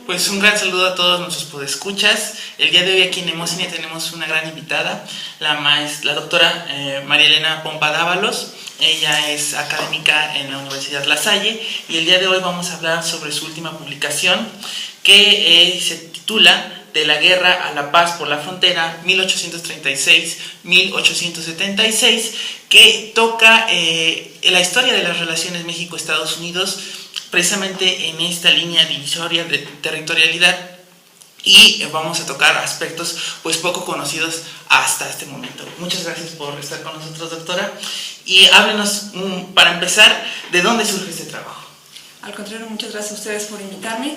Pues un gran saludo a todos nuestros podescuchas. El día de hoy aquí en Nemocine tenemos una gran invitada, la doctora María Elena Pompa Dávalos. Ella es académica en la Universidad La Salle y el día de hoy vamos a hablar sobre su última publicación que se titula De la guerra a la paz por la frontera 1836-1876, que toca la historia de las relaciones México-Estados Unidos precisamente en esta línea divisoria de territorialidad, y vamos a tocar aspectos pues poco conocidos hasta este momento. Muchas gracias por estar con nosotros, doctora, y háblenos para empezar, ¿de dónde surge este trabajo? Al contrario, muchas gracias a ustedes por invitarme.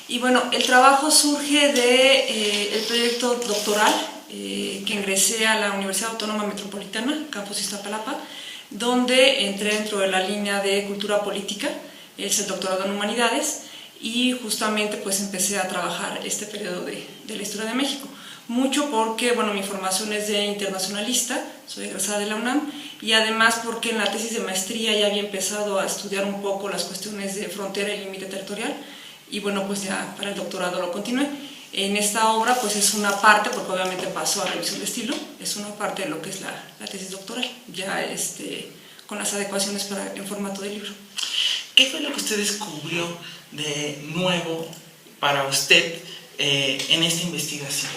Y bueno, el trabajo surge de el proyecto doctoral que ingresé a la Universidad Autónoma Metropolitana, Campus Iztapalapa, donde entré dentro de la línea de Cultura Política, es el doctorado en Humanidades, y justamente pues empecé a trabajar este periodo de la historia de México. Mucho porque, bueno, mi formación es de internacionalista, soy egresada de la UNAM, y además porque en la tesis de maestría ya había empezado a estudiar un poco las cuestiones de frontera y límite territorial, y bueno, pues ya para el doctorado lo continué. En esta obra pues es una parte, porque obviamente pasó a revisión de estilo, es una parte de lo que es la tesis doctoral, ya con las adecuaciones en formato de libro. ¿Qué fue lo que usted descubrió de nuevo para usted en esta investigación?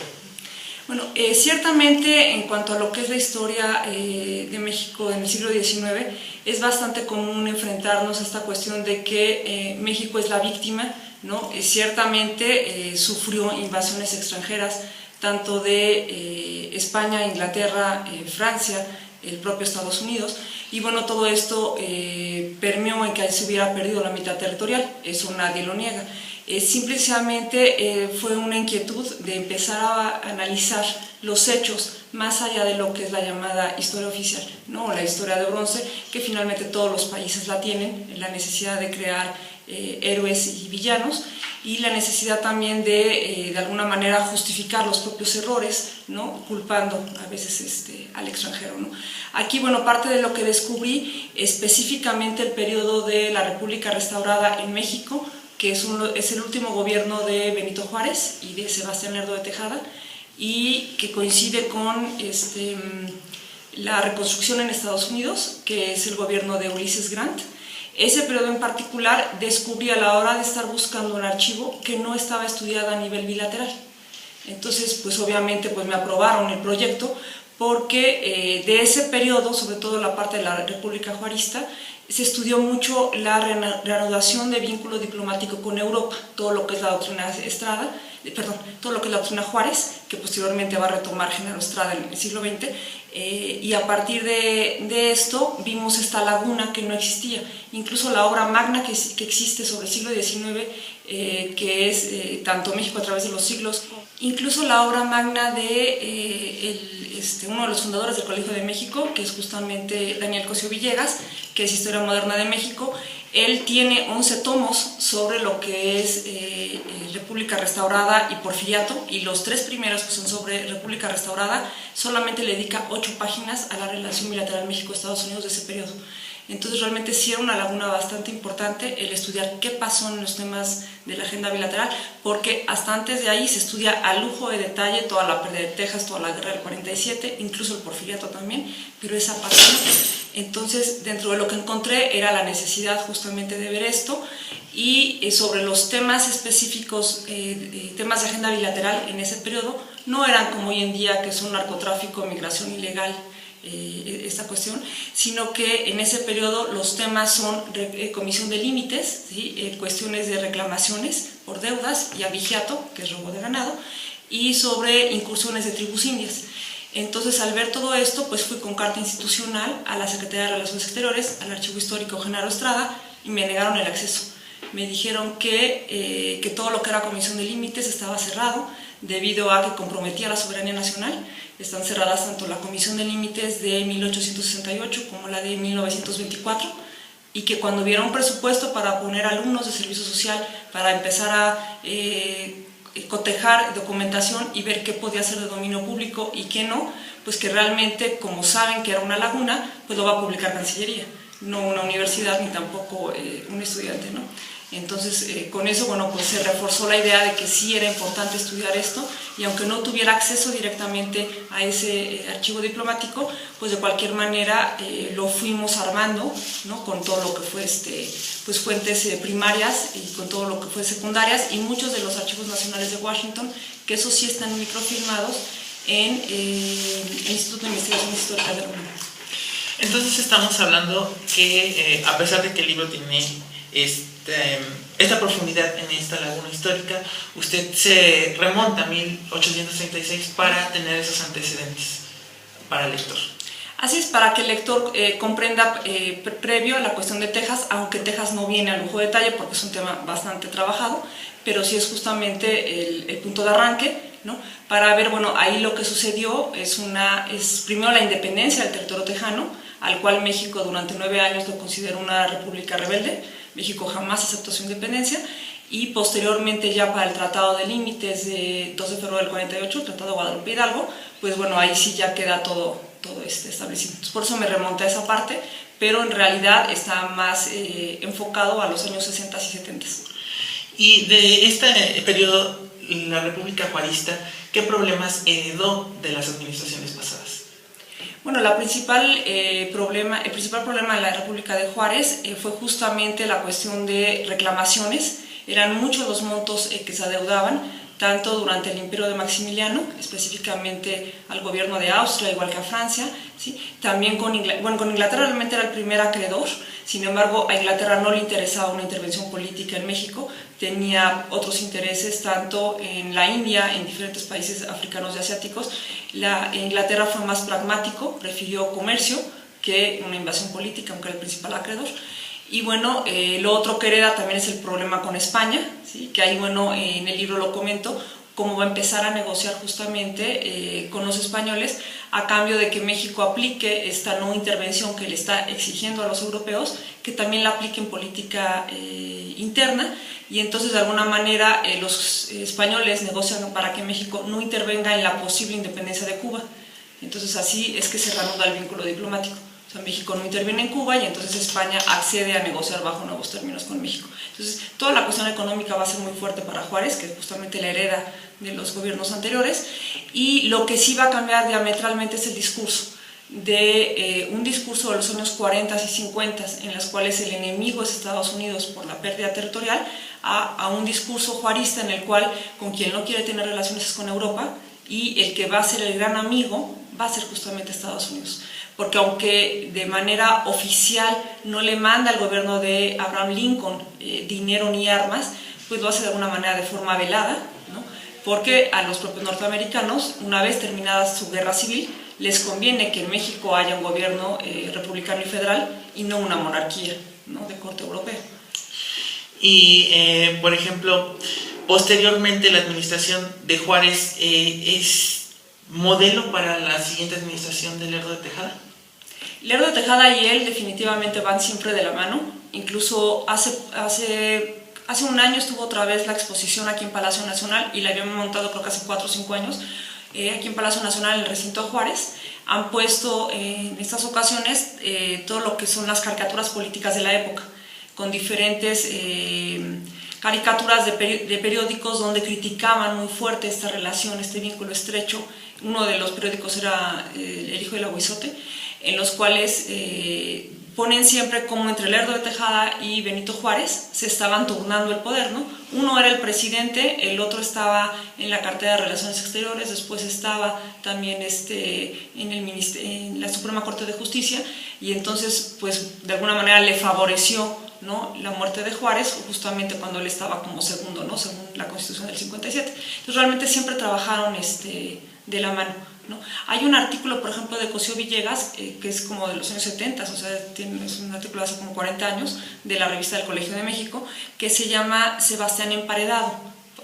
Bueno, ciertamente en cuanto a lo que es la historia de México en el siglo XIX, es bastante común enfrentarnos a esta cuestión de que México es la víctima, ¿no? Ciertamente sufrió invasiones extranjeras, tanto de España, Inglaterra, Francia, el propio Estados Unidos, y bueno, todo esto permeó en que se hubiera perdido la mitad territorial, eso nadie lo niega. Simplemente fue una inquietud de empezar a analizar los hechos más allá de lo que es la llamada historia oficial, ¿no? La historia de bronce, que finalmente todos los países la tienen, la necesidad de crear héroes y villanos, y la necesidad también de alguna manera justificar los propios errores, ¿no? Culpando a veces al extranjero, ¿no? Aquí, bueno, parte de lo que descubrí, específicamente el periodo de la República Restaurada en México, que es el último gobierno de Benito Juárez y de Sebastián Lerdo de Tejada, y que coincide con la reconstrucción en Estados Unidos, que es el gobierno de Ulysses Grant. Ese periodo en particular descubrí a la hora de estar buscando un archivo que no estaba estudiado a nivel bilateral. Entonces, pues obviamente pues me aprobaron el proyecto, porque de ese periodo, sobre todo la parte de la República Juarista, se estudió mucho la reanudación de vínculo diplomático con Europa, todo lo que es la doctrina todo lo que es la doctrina Juárez, que posteriormente va a retomar Genaro Estrada en el siglo XX, y a partir de esto vimos esta laguna que no existía. Incluso la obra magna que existe sobre el siglo XIX, que es tanto México a través de los siglos, incluso la obra magna de uno de los fundadores del Colegio de México, que es justamente Daniel Cosío Villegas, que es Historia Moderna de México. Él tiene 11 tomos sobre lo que es República Restaurada y Porfiriato, y los 3 primeros, que son sobre República Restaurada, solamente le dedica 8 páginas a la relación bilateral México-Estados Unidos de ese periodo. Entonces realmente sí era una laguna bastante importante el estudiar qué pasó en los temas de la agenda bilateral, porque hasta antes de ahí se estudia a lujo de detalle toda la pérdida de Texas, toda la guerra del 47, incluso el Porfiriato también, pero esa parte no. Entonces, dentro de lo que encontré era la necesidad justamente de ver esto, y sobre los temas específicos, temas de agenda bilateral en ese periodo, no eran como hoy en día, que son narcotráfico, migración ilegal, esta cuestión, sino que en ese periodo los temas son comisión de límites, ¿sí? Cuestiones de reclamaciones por deudas y abigeato, que es robo de ganado, y sobre incursiones de tribus indias. Entonces, al ver todo esto, pues fui con carta institucional a la Secretaría de Relaciones Exteriores, al Archivo Histórico Genaro Estrada, y me negaron el acceso. Me dijeron que todo lo que era comisión de límites estaba cerrado, debido a que comprometía la soberanía nacional. Están cerradas tanto la comisión de límites de 1868 como la de 1924, y que cuando hubiera un presupuesto para poner alumnos de servicio social, para empezar a cotejar documentación y ver qué podía ser de dominio público y qué no, pues que realmente, como saben que era una laguna, pues lo va a publicar Cancillería, no una universidad ni tampoco un estudiante, ¿no? Entonces, con eso, bueno, pues se reforzó la idea de que sí era importante estudiar esto, y aunque no tuviera acceso directamente a ese archivo diplomático, pues de cualquier manera lo fuimos armando, ¿no? Con todo lo que fue pues fuentes primarias y con todo lo que fue secundarias, y muchos de los archivos nacionales de Washington, que esos sí están microfilmados en el Instituto de Investigaciones Históricas de la UNAM. Entonces estamos hablando que a pesar de que el libro tiene esta profundidad en esta laguna histórica, usted se remonta a 1836 para tener esos antecedentes para el lector. Así es, para que el lector comprenda previo a la cuestión de Texas, aunque Texas no viene a lujo de detalle porque es un tema bastante trabajado, pero sí es justamente el punto de arranque, ¿no? Para ver, bueno, ahí lo que sucedió es primero la independencia del territorio tejano, al cual México durante 9 años lo consideró una república rebelde. México jamás aceptó su independencia, y posteriormente ya para el Tratado de Límites de 2 de febrero del 48, el Tratado de Guadalupe Hidalgo, pues bueno, ahí sí ya queda todo establecido. Entonces, por eso me remonté a esa parte, pero en realidad está más enfocado a los años 60 y 70. Y de este periodo, la República Juarista, ¿qué problemas heredó de las administraciones pasadas? Bueno, el principal problema de la República de Juárez fue justamente la cuestión de reclamaciones. Eran muchos los montos que se adeudaban, tanto durante el imperio de Maximiliano, específicamente al gobierno de Austria, igual que a Francia, ¿sí? También con Inglaterra realmente era el primer acreedor. Sin embargo, a Inglaterra no le interesaba una intervención política en México, tenía otros intereses tanto en la India, en diferentes países africanos y asiáticos. Inglaterra fue más pragmático, prefirió comercio que una invasión política, aunque era el principal acreedor. Y bueno, lo otro que hereda también es el problema con España, ¿sí? Que ahí, bueno, en el libro lo comento, cómo va a empezar a negociar justamente con los españoles a cambio de que México aplique esta no intervención que le está exigiendo a los europeos, que también la aplique en política interna, y entonces de alguna manera los españoles negocian para que México no intervenga en la posible independencia de Cuba. Entonces así es que se reanuda el vínculo diplomático. O sea, México no interviene en Cuba y entonces España accede a negociar bajo nuevos términos con México. Entonces, toda la cuestión económica va a ser muy fuerte para Juárez, que es justamente la hereda de los gobiernos anteriores, y lo que sí va a cambiar diametralmente es el discurso, de un discurso de los años 40 y 50, en los cuales el enemigo es Estados Unidos por la pérdida territorial, a un discurso juarista en el cual con quien no quiere tener relaciones es con Europa, y el que va a ser el gran amigo va a ser justamente Estados Unidos. Porque aunque de manera oficial no le manda al gobierno de Abraham Lincoln dinero ni armas, pues lo hace de alguna manera de forma velada, ¿no? Porque a los propios norteamericanos, una vez terminada su guerra civil, les conviene que en México haya un gobierno republicano y federal y no una monarquía, ¿no? De corte europeo. Y, por ejemplo, posteriormente la administración de Juárez es modelo para la siguiente administración de Lerdo de Tejada. Lerdo de Tejada y él definitivamente van siempre de la mano. Incluso hace un año estuvo otra vez la exposición aquí en Palacio Nacional, y la habíamos montado creo que hace 4 o 5 años, aquí en Palacio Nacional, en el recinto de Juárez. Han puesto en estas ocasiones todo lo que son las caricaturas políticas de la época, con diferentes caricaturas de periódicos donde criticaban muy fuerte esta relación, este vínculo estrecho. Uno de los periódicos era El Hijo del Aguizote, en los cuales ponen siempre como entre Lerdo de Tejada y Benito Juárez se estaban turnando el poder, ¿no? Uno era el presidente, el otro estaba en la cartera de Relaciones Exteriores, después estaba también en la Suprema Corte de Justicia, y entonces pues de alguna manera le favoreció, ¿no?, la muerte de Juárez justamente cuando él estaba como segundo, ¿no?, según la Constitución del 57. Entonces realmente siempre trabajaron de la mano, ¿no? Hay un artículo, por ejemplo, de Cosío Villegas, que es como de los años 70, o sea, es un artículo de hace como 40 años, de la revista del Colegio de México, que se llama Sebastián Emparedado,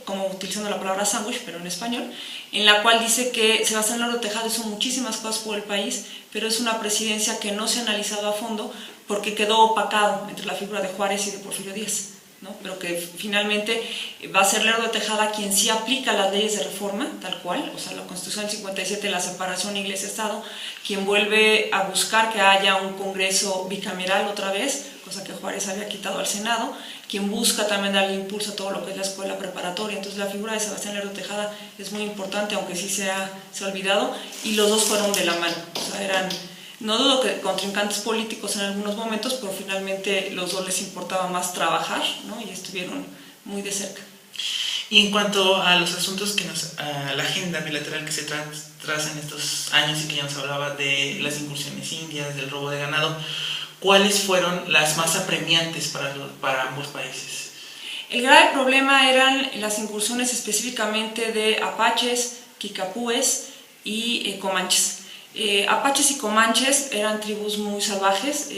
como utilizando la palabra sándwich, pero en español, en la cual dice que Sebastián Lerdo de Tejada hizo muchísimas cosas por el país, pero es una presidencia que no se ha analizado a fondo porque quedó opacado entre la figura de Juárez y de Porfirio Díaz, ¿no? Pero que finalmente va a ser Lerdo de Tejada quien sí aplica las leyes de reforma, tal cual, o sea, la Constitución del 57, la separación Iglesia-Estado, quien vuelve a buscar que haya un Congreso bicameral otra vez, cosa que Juárez había quitado al Senado, quien busca también darle impulso a todo lo que es la escuela preparatoria. Entonces la figura de Sebastián Lerdo Tejada es muy importante, aunque sí se ha olvidado, y los dos fueron de la mano. O sea, eran, no dudo que contrincantes políticos en algunos momentos, pero finalmente los dos les importaba más trabajar, ¿no? Y estuvieron muy de cerca. Y en cuanto a los asuntos a la agenda bilateral que se traza en estos años y que ya nos hablaba de las incursiones indias, del robo de ganado, ¿cuáles fueron las más apremiantes para ambos países? El grave problema eran las incursiones específicamente de apaches, kicapúes y comanches. Apaches y comanches eran tribus muy salvajes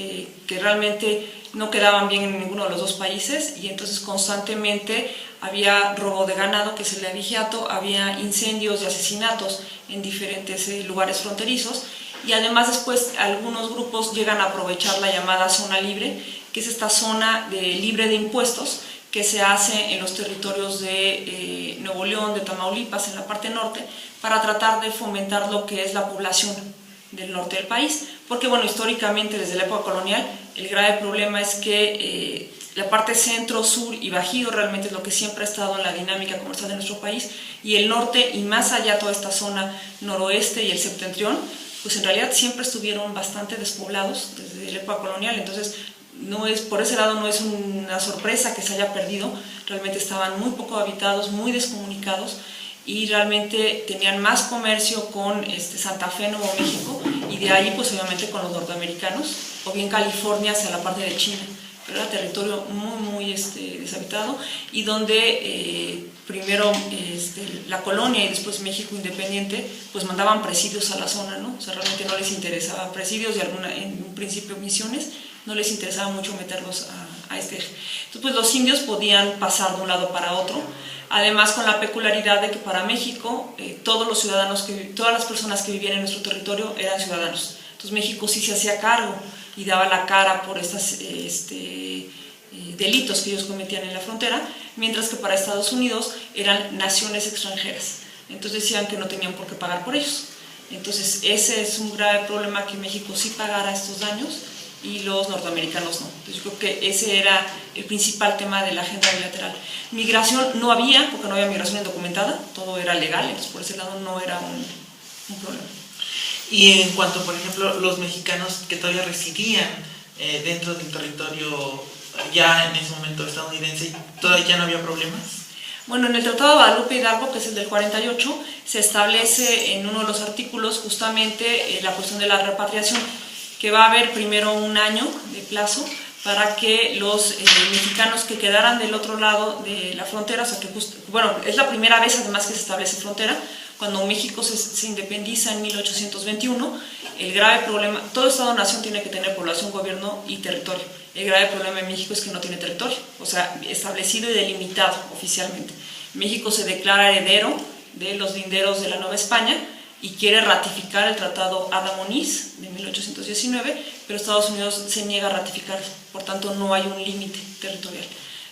que realmente no quedaban bien en ninguno de los dos países, y entonces constantemente había robo de ganado, que es el abigeato, había incendios y asesinatos en diferentes lugares fronterizos, y además después algunos grupos llegan a aprovechar la llamada zona libre, que es esta zona libre de impuestos que se hace en los territorios de Nuevo León, de Tamaulipas, en la parte norte, para tratar de fomentar lo que es la población del norte del país, porque bueno, históricamente desde la época colonial el grave problema es que la parte centro, sur y bajío realmente es lo que siempre ha estado en la dinámica comercial de nuestro país, y el norte y más allá toda esta zona noroeste y el septentrión, pues en realidad siempre estuvieron bastante despoblados desde la época colonial. Entonces no es, por ese lado no es una sorpresa que se haya perdido, realmente estaban muy poco habitados, muy descomunicados, y realmente tenían más comercio con Santa Fe, Nuevo México, y de ahí pues obviamente con los norteamericanos, o bien California hacia la parte de China. Pero era territorio muy deshabitado, y donde primero la colonia y después México independiente pues mandaban presidios a la zona, ¿no? O sea, realmente no les interesaba presidios y en un principio misiones, no les interesaba mucho meterlos a este eje. Entonces pues los indios podían pasar de un lado para otro, además con la peculiaridad de que para México todas las personas que vivían en nuestro territorio eran ciudadanos. Entonces México sí se hacía cargo y daba la cara por estos delitos que ellos cometían en la frontera, mientras que para Estados Unidos eran naciones extranjeras. Entonces decían que no tenían por qué pagar por ellos. Entonces ese es un grave problema, que México sí pagara estos daños y los norteamericanos no. Entonces yo creo que ese era el principal tema de la agenda bilateral. Migración no había, porque no había migración indocumentada, todo era legal, entonces por ese lado no era un problema. Y en cuanto, por ejemplo, los mexicanos que todavía residían dentro del territorio ya en ese momento estadounidense, ¿todavía ya no había problemas? Bueno, en el Tratado de Guadalupe Hidalgo, que es el del 48, se establece en uno de los artículos justamente la cuestión de la repatriación, que va a haber primero un año de plazo para que los mexicanos que quedaran del otro lado de la frontera, o sea que bueno, es la primera vez además que se establece frontera. Cuando México se independiza en 1821, el grave problema, todo Estado-nación tiene que tener población, gobierno y territorio. El grave problema en México es que no tiene territorio, o sea, establecido y delimitado oficialmente. México se declara heredero de los linderos de la Nueva España y quiere ratificar el Tratado Adams-Moniz de 1819, pero Estados Unidos se niega a ratificarlo, por tanto no hay un límite territorial.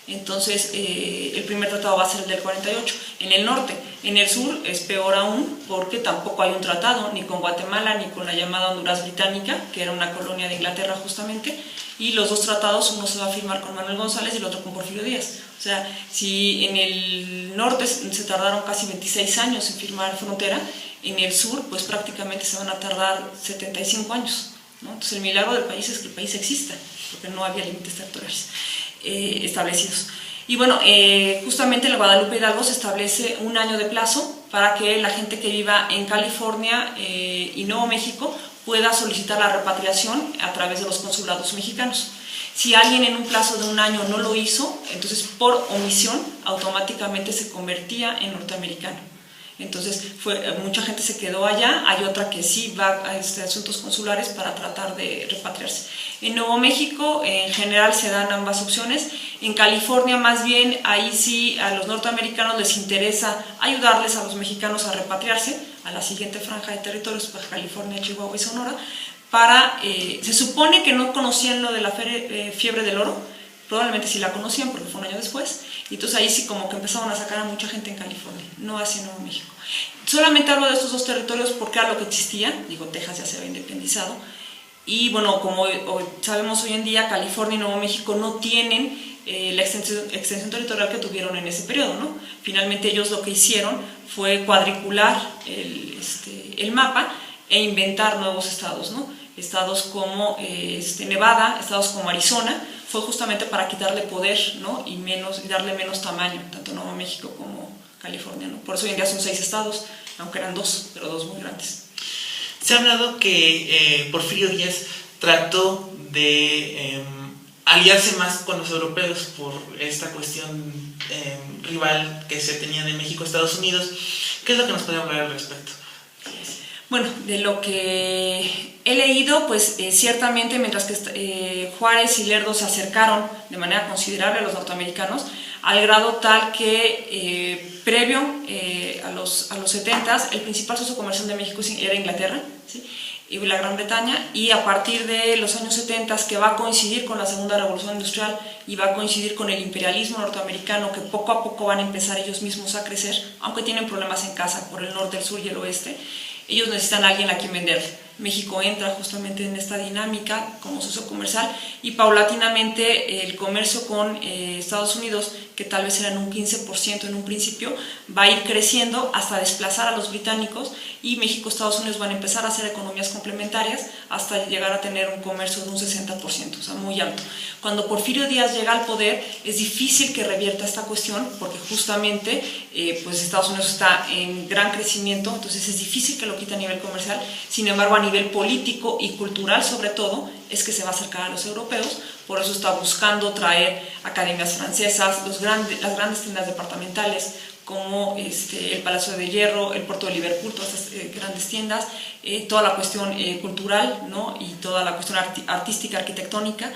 Entonces el primer tratado va a ser el del 48. En el norte, en el sur es peor aún, porque tampoco hay un tratado ni con Guatemala ni con la llamada Honduras Británica, que era una colonia de Inglaterra justamente, y los dos tratados, uno se va a firmar con Manuel González y el otro con Porfirio Díaz. O sea, si en el norte se tardaron casi 26 años en firmar frontera, en el sur pues prácticamente se van a tardar 75 años, ¿no? Entonces el milagro del país es que el país exista, porque no había límites territoriales establecidos. Y bueno, justamente en el Guadalupe Hidalgo se establece un año de plazo para que la gente que viva en California y Nuevo México pueda solicitar la repatriación a través de los consulados mexicanos. Si alguien en un plazo de un año no lo hizo, entonces por omisión automáticamente se convertía en norteamericano. Entonces mucha gente se quedó allá, hay otra que sí va a asuntos consulares para tratar de repatriarse. En Nuevo México en general se dan ambas opciones. En California más bien, ahí sí a los norteamericanos les interesa ayudarles a los mexicanos a repatriarse a la siguiente franja de territorios, Baja California, Chihuahua y Sonora, se supone que no conocían lo de la fiebre del oro, probablemente sí la conocían porque fue un año después, y entonces ahí sí como que empezaron a sacar a mucha gente en California, no hacia Nuevo México. Solamente hablo de estos dos territorios porque era lo que existía, digo, Texas ya se había independizado, Y bueno, como sabemos hoy en día, California y Nuevo México no tienen la extensión territorial que tuvieron en ese periodo, ¿no? Finalmente ellos lo que hicieron fue cuadricular el mapa e inventar nuevos estados, ¿no? Estados como Nevada, estados como Arizona, fue justamente para quitarle poder, ¿no? y darle menos tamaño, tanto Nuevo México como California, ¿no? Por eso hoy en día son 6 estados, aunque eran 2, pero 2 muy grandes. Se ha hablado que Porfirio Díaz trató de aliarse más con los europeos por esta cuestión rival que se tenía de México a Estados Unidos. ¿Qué es lo que nos puede hablar al respecto? Bueno, de lo que he leído, pues ciertamente mientras que Juárez y Lerdo se acercaron de manera considerable a los norteamericanos, al grado tal que previo a los 70s, el principal socio comercial de México era Inglaterra, ¿sí? Y la Gran Bretaña, y a partir de los años 70, que va a coincidir con la Segunda Revolución Industrial y va a coincidir con el imperialismo norteamericano, que poco a poco van a empezar ellos mismos a crecer, aunque tienen problemas en casa por el norte, el sur y el oeste, ellos necesitan a alguien a quien vender. México entra justamente en esta dinámica como socio comercial y paulatinamente el comercio con Estados Unidos, que tal vez era en un 15% en un principio, va a ir creciendo hasta desplazar a los británicos y México y Estados Unidos van a empezar a hacer economías complementarias hasta llegar a tener un comercio de un 60%, o sea, muy alto. Cuando Porfirio Díaz llega al poder es difícil que revierta esta cuestión porque justamente pues Estados Unidos está en gran crecimiento, entonces es difícil que lo quite a nivel comercial. Sin embargo, a nivel político y cultural sobre todo, es que se va a acercar a los europeos, por eso está buscando traer academias francesas, las grandes tiendas departamentales como el Palacio de Hierro, el Puerto de Liverpool, todas estas grandes tiendas, toda la cuestión cultural, ¿no? y toda la cuestión artística, arquitectónica,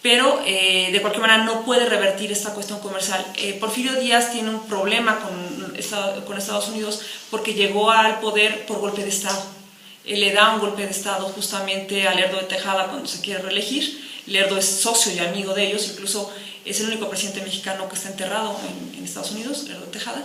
pero de cualquier manera no puede revertir esta cuestión comercial. Porfirio Díaz tiene un problema con Estados Unidos porque llegó al poder por golpe de Estado. Le da un golpe de Estado justamente a Lerdo de Tejada cuando se quiere reelegir. Lerdo es socio y amigo de ellos, incluso es el único presidente mexicano que está enterrado en Estados Unidos, Lerdo de Tejada.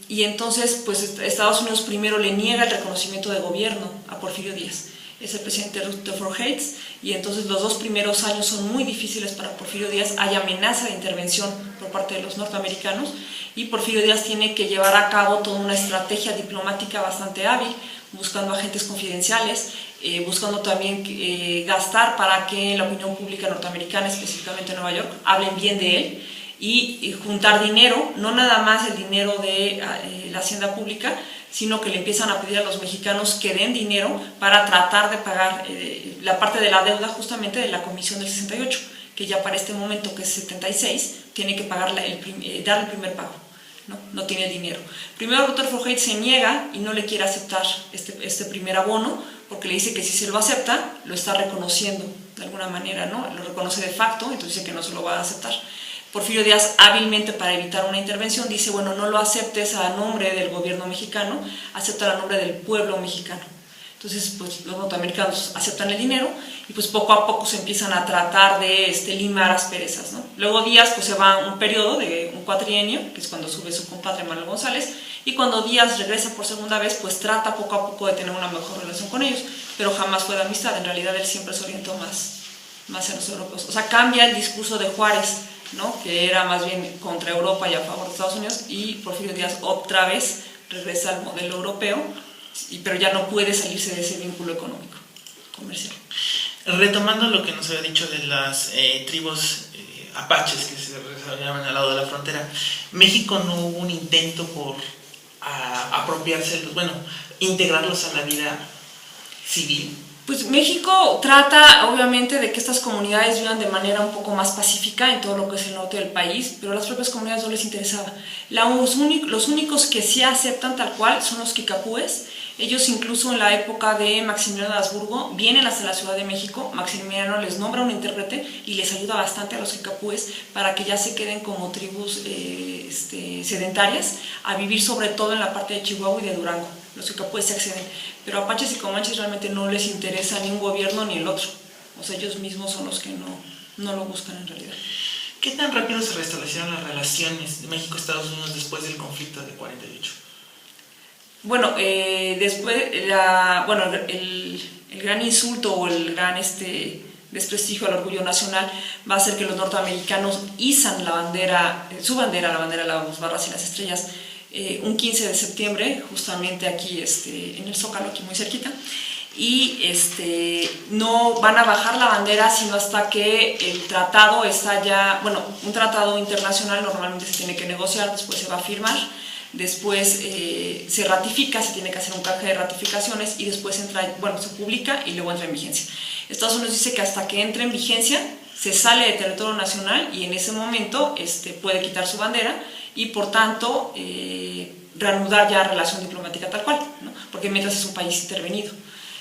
Y entonces, pues Estados Unidos primero le niega el reconocimiento de gobierno a Porfirio Díaz. Es el presidente Rutherford Hayes, y entonces los 2 primeros años son muy difíciles para Porfirio Díaz. Hay amenaza de intervención por parte de los norteamericanos y Porfirio Díaz tiene que llevar a cabo toda una estrategia diplomática bastante hábil, buscando agentes confidenciales, buscando también gastar para que la opinión pública norteamericana, específicamente en Nueva York, hablen bien de él y juntar dinero, no nada más el dinero de la hacienda pública, sino que le empiezan a pedir a los mexicanos que den dinero para tratar de pagar la parte de la deuda justamente de la Comisión del 68, que ya para este momento, que es 76, tiene que pagar dar el primer pago. No tiene dinero. Primero Rutherford Hayes se niega y no le quiere aceptar este primer abono, porque le dice que si se lo acepta, lo está reconociendo de alguna manera, ¿no? Lo reconoce de facto, entonces dice que no se lo va a aceptar. Porfirio Díaz, hábilmente para evitar una intervención, dice, bueno, no lo aceptes a nombre del gobierno mexicano, acepta a nombre del pueblo mexicano. Entonces, pues los norteamericanos aceptan el dinero y pues poco a poco se empiezan a tratar de limar asperezas, ¿no? Luego Díaz pues se va un periodo de un cuatrienio, que es cuando sube su compadre Manuel González, y cuando Díaz regresa por segunda vez, pues trata poco a poco de tener una mejor relación con ellos, pero jamás fue de amistad. En realidad él siempre se orientó más a los europeos. O sea, cambia el discurso de Juárez, ¿no? Que era más bien contra Europa y a favor de Estados Unidos, y Porfirio Díaz otra vez regresa al modelo europeo, pero ya no puede salirse de ese vínculo económico, comercial. Retomando lo que nos había dicho de las tribus apaches que se desarrollaban al lado de la frontera, ¿México no hubo un intento por apropiárselos, integrarlos a la vida civil? Pues México trata obviamente de que estas comunidades vivan de manera un poco más pacífica en todo lo que es el norte del país, pero a las propias comunidades no les interesaba. Los únicos que sí aceptan tal cual son los kikapúes. Ellos incluso en la época de Maximiliano de Habsburgo vienen hasta la Ciudad de México, Maximiliano les nombra un intérprete y les ayuda bastante a los kikapúes para que ya se queden como tribus sedentarias a vivir sobre todo en la parte de Chihuahua y de Durango. Los kikapúes se acceden, pero apaches y comanches realmente no les interesa ni un gobierno ni el otro, o sea, ellos mismos son los que no lo buscan en realidad. ¿Qué tan rápido se restablecieron las relaciones de México-Estados Unidos después del conflicto de 48? Bueno, después, el gran insulto o el gran desprestigio al orgullo nacional va a ser que los norteamericanos izan la bandera, la bandera de las barras y las estrellas, un 15 de septiembre, justamente aquí en el Zócalo, aquí muy cerquita, y no van a bajar la bandera sino hasta que el tratado está ya, bueno, un tratado internacional normalmente se tiene que negociar, después se va a firmar, después se ratifica, se tiene que hacer un canje de ratificaciones y después se publica y luego entra en vigencia. Estados Unidos dice que hasta que entre en vigencia se sale de territorio nacional y en ese momento puede quitar su bandera y por tanto reanudar ya relación diplomática tal cual, ¿no? Porque mientras es un país intervenido.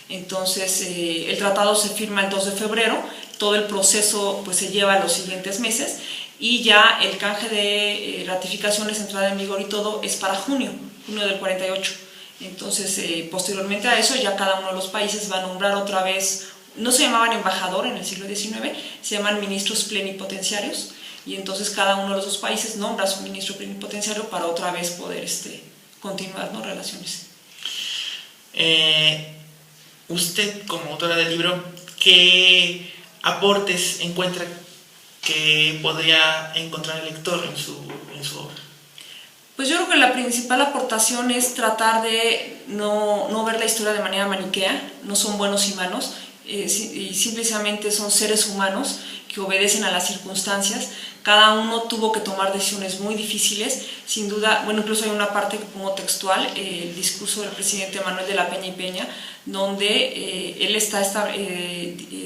Entonces el tratado se firma el 2 de febrero, todo el proceso pues se lleva los siguientes meses y ya el canje de ratificaciones, entrada en vigor y todo es para junio del 48. Entonces posteriormente a eso ya cada uno de los países va a nombrar otra vez, no se llamaban embajador en el siglo XIX, se llaman ministros plenipotenciarios y entonces cada uno de los dos países nombra a su ministro plenipotenciario para otra vez poder continuar, ¿no?, relaciones. Usted, como autora del libro, ¿qué aportes encuentra que podría encontrar el lector en su obra? Pues yo creo que la principal aportación es tratar de no ver la historia de manera maniquea, no son buenos y malos, y simplemente son seres humanos que obedecen a las circunstancias. Cada uno tuvo que tomar decisiones muy difíciles, sin duda. Bueno, incluso hay una parte que pongo textual, el discurso del presidente Manuel de la Peña y Peña, donde él está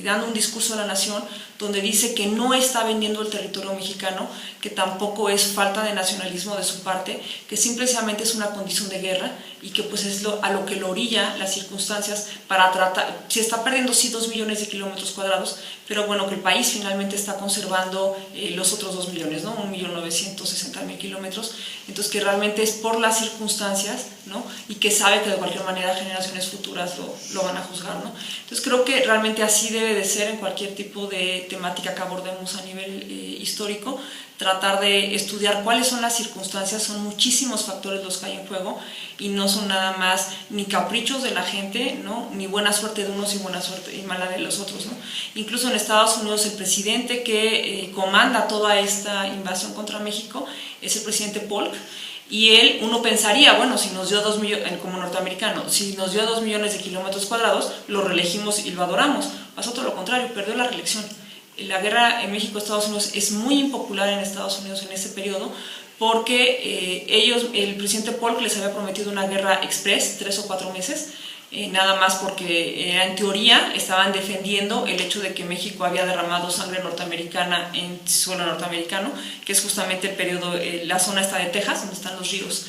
dando un discurso a la nación donde dice que no está vendiendo el territorio mexicano, que tampoco es falta de nacionalismo de su parte, que simplemente es una condición de guerra y que pues es a lo que lo orilla las circunstancias para tratar, se está perdiendo sí 2 millones de kilómetros cuadrados, pero bueno, que el país finalmente está conservando los otros 2 millones, ¿no? 1.960.000 kilómetros, entonces que realmente es por las circunstancias, ¿no? Y que sabe que de cualquier manera generaciones futuras lo van a juzgar, ¿no? Entonces creo que realmente así debe de ser en cualquier tipo de temática que abordemos a nivel histórico, tratar de estudiar cuáles son las circunstancias, son muchísimos factores los que hay en juego y no son nada más ni caprichos de la gente, ¿no?, ni buena suerte de unos y buena suerte y mala de los otros, ¿no? Incluso en Estados Unidos el presidente que comanda toda esta invasión contra México es el presidente Polk. Y uno pensaría, bueno, si nos dio 2 millones, como norteamericano, si nos dio 2 millones de kilómetros cuadrados, lo reelegimos y lo adoramos. Pasó todo lo contrario, perdió la reelección. La guerra en México-Estados Unidos es muy impopular en Estados Unidos en ese periodo porque el presidente Polk les había prometido una guerra express, 3 o 4 meses, nada más porque en teoría estaban defendiendo el hecho de que México había derramado sangre norteamericana en suelo norteamericano, que es justamente el periodo, la zona esta de Texas, donde están los ríos,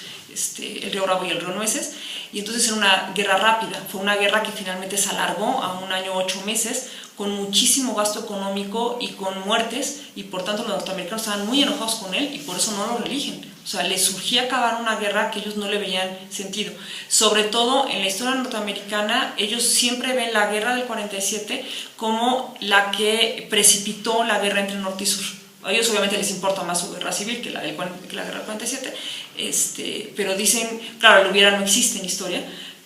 el río Bravo y el río Nueces, y entonces era una guerra rápida, fue una guerra que finalmente se alargó a 1 año 8 meses, con muchísimo gasto económico y con muertes, y por tanto los norteamericanos estaban muy enojados con él y por eso no lo reeligen. O sea, les surgía acabar una guerra que ellos no le veían sentido. Sobre todo en la historia norteamericana, ellos siempre ven la guerra del 47 como la que precipitó la guerra entre norte y sur. A ellos obviamente les importa más su guerra civil que la guerra del 47, pero dicen, claro, el hubiera no existe en historia,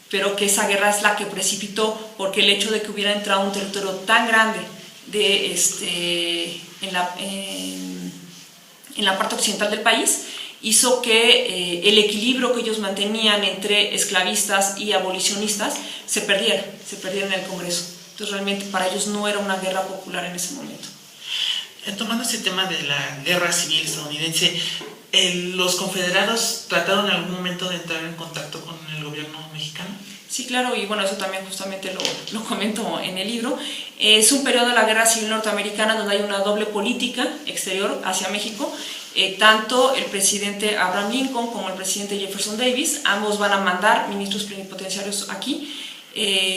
pero que esa guerra es la que precipitó, porque el hecho de que hubiera entrado un territorio tan grande en la parte occidental del país hizo que el equilibrio que ellos mantenían entre esclavistas y abolicionistas se perdiera en el Congreso. Entonces realmente para ellos no era una guerra popular en ese momento. Tomando este tema de la guerra civil estadounidense, ¿los confederados trataron en algún momento de entrar en contacto con el gobierno mexicano? Sí, claro, y bueno, eso también justamente lo comento en el libro. Es un periodo de la guerra civil norteamericana donde hay una doble política exterior hacia México. Tanto el presidente Abraham Lincoln como el presidente Jefferson Davis, ambos van a mandar ministros plenipotenciarios aquí.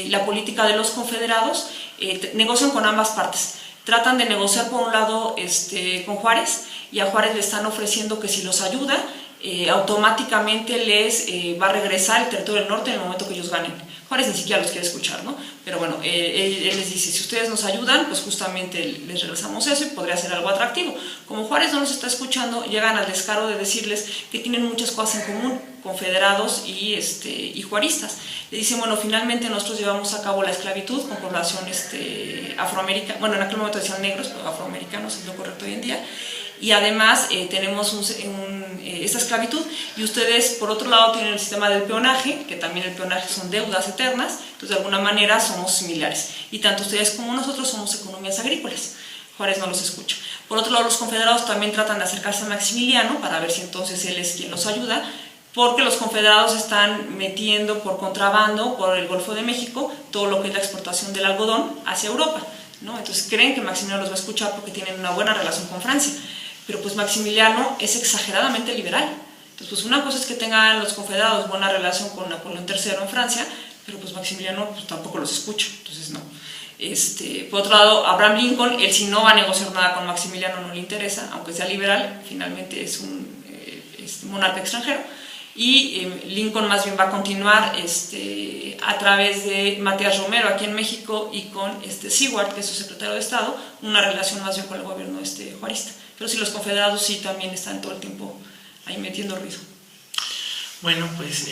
La política de los confederados, negocian con ambas partes. Tratan de negociar por un lado con Juárez, y a Juárez le están ofreciendo que si los ayuda, automáticamente les va a regresar el territorio del norte en el momento que ellos ganen. Juárez ni siquiera los quiere escuchar, ¿no? Pero bueno, él les dice, si ustedes nos ayudan, pues justamente les regresamos eso y podría ser algo atractivo. Como Juárez no nos está escuchando, llegan al descaro de decirles que tienen muchas cosas en común, confederados y juaristas. Le dicen, bueno, finalmente nosotros llevamos a cabo la esclavitud con población afroamericana, bueno, en aquel momento decían negros, pero afroamericanos es lo correcto hoy en día, y además tenemos esta esclavitud, y ustedes por otro lado tienen el sistema del peonaje, que también el peonaje son deudas eternas, entonces de alguna manera somos similares, y tanto ustedes como nosotros somos economías agrícolas. Juárez no los escucha. Por otro lado, los confederados también tratan de acercarse a Maximiliano para ver si entonces él es quien los ayuda, porque los confederados están metiendo por contrabando, por el Golfo de México, todo lo que es la exportación del algodón hacia Europa, ¿no? Entonces creen que Maximiliano los va a escuchar porque tienen una buena relación con Francia, pero pues Maximiliano es exageradamente liberal. Entonces pues una cosa es que tengan los confederados buena relación con Napoleón III en Francia, pero pues Maximiliano pues tampoco los escucha, entonces no. Por otro lado, Abraham Lincoln, él sí no va a negociar nada con Maximiliano, no le interesa, aunque sea liberal, finalmente es un monarca extranjero. Y Lincoln más bien va a continuar a través de Matías Romero aquí en México y con Seward, que es su secretario de Estado, una relación más bien con el gobierno juarista. Pero sí, los confederados sí también están todo el tiempo ahí metiendo ruido. Bueno, pues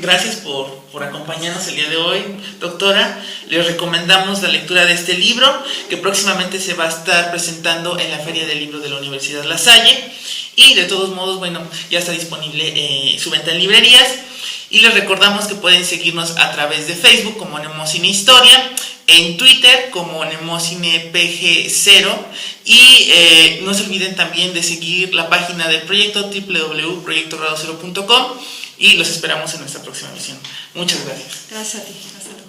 gracias por acompañarnos el día de hoy, doctora. Les recomendamos la lectura de este libro, que próximamente se va a estar presentando en la Feria del Libro de la Universidad La Salle. Y de todos modos, bueno, ya está disponible su venta en librerías. Y les recordamos que pueden seguirnos a través de Facebook como Nemocine Historia, en Twitter como Nemocine PG0, y no se olviden también de seguir la página del proyecto www.proyectogradocero.com, y los esperamos en nuestra próxima emisión. Muchas gracias. Gracias a ti. Hasta luego.